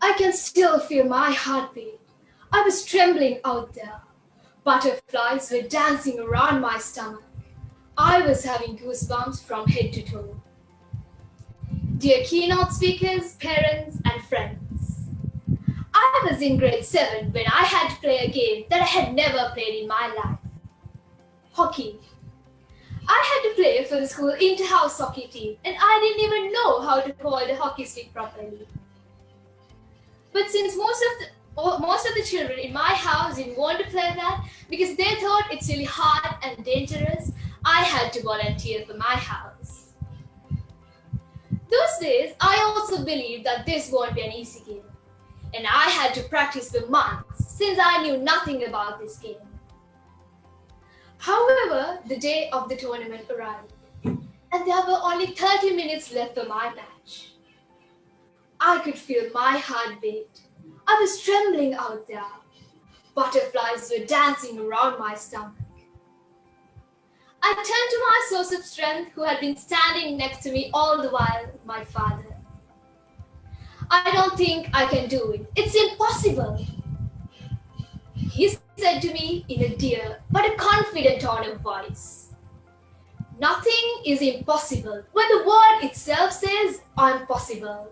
I can still feel my heartbeat. I was trembling out there. Butterflies were dancing around my stomach. I was having goosebumps from head to toe. Dear keynote speakers, parents, and friends, I was in grade 7 when I had to play a game that I had never played in my life. Hockey. I had to play for the school inter-house hockey team and I didn't even know how to hold a hockey stick properly. But since most of the children in my house didn't want to play that because they thought it's really hard and dangerous, I had to volunteer for my house. Those days, I also believed that this won't be an easy game, and I had to practice for months since I knew nothing about this game. However, the day of the tournament arrived, and there were only 30 minutes left for my match. I could feel my heart beat. I was trembling out there. Butterflies were dancing around my stomach. I turned to my source of strength who had been standing next to me all the while, my father. I don't think I can do it. It's impossible. He said to me in a dear but a confident tone of voice. Nothing is impossible when the word itself says I'm possible.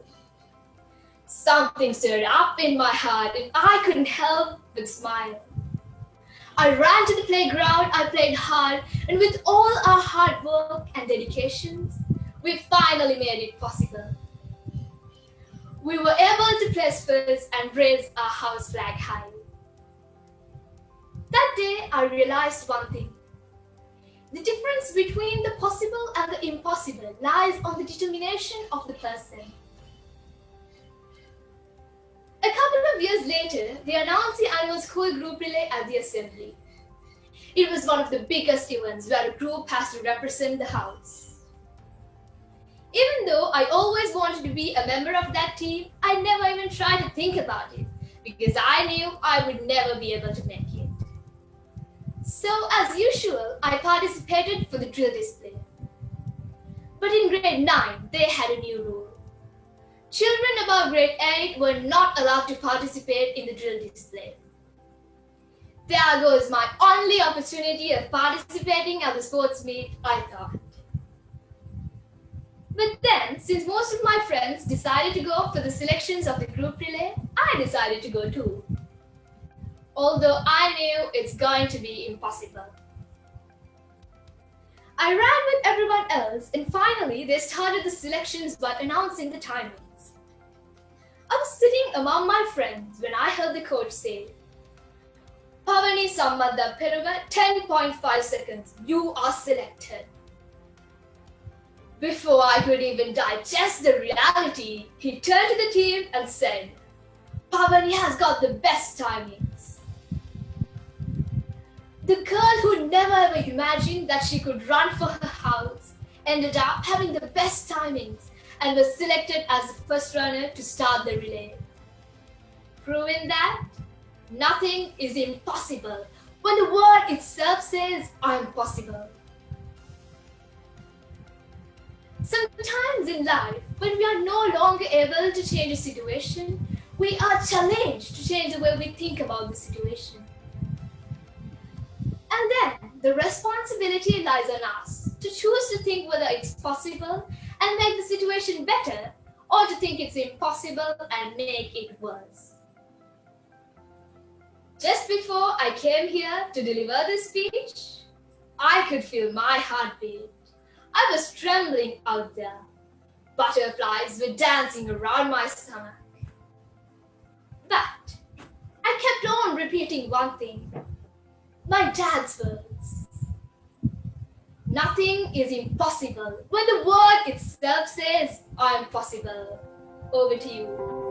Something stirred up in my heart and I couldn't help but smile. I ran to the playground, I played hard, and with all our hard work and dedications, we finally made it possible. We were able to place first and raise our house flag high. That day, I realized one thing. The difference between the possible and the impossible lies on the determination of the person. A couple of years later, they announced the annual school group relay at the assembly. It was one of the biggest events where a group has to represent the house. Even though I always wanted to be a member of that team, I never even tried to think about it because I knew I would never be able to make it. So as usual, I participated for the drill display. But in grade 9, they had a new rule. Children above grade 8 were not allowed to participate in the drill display. There goes my only opportunity of participating at the sports meet, I thought. But then, since most of my friends decided to go for the selections of the group relay, I decided to go too. Although I knew it's going to be impossible. I ran with everyone else and finally they started the selections by announcing the timings. I was sitting among my friends when I heard the coach say, Pavani Sammadha Peruga, 10.5 seconds, you are selected. Before I could even digest the reality, he turned to the team and said, Pavani has got the best timings. The girl who never ever imagined that she could run for her house ended up having the best timings and was selected as the first runner to start the relay. Proving that nothing is impossible when the word itself says, I'm possible. Sometimes in life, when we are no longer able to change a situation, we are challenged to change the way we think about the situation. And then the responsibility lies on us to choose to think whether it's possible and make the situation better or to think it's impossible and make it worse. Just before I came here to deliver this speech, I could feel my heartbeat. I was trembling out there. Butterflies were dancing around my stomach. But I kept on repeating one thing. My dad's words. Nothing is impossible when the word itself says, I'm possible. Over to you.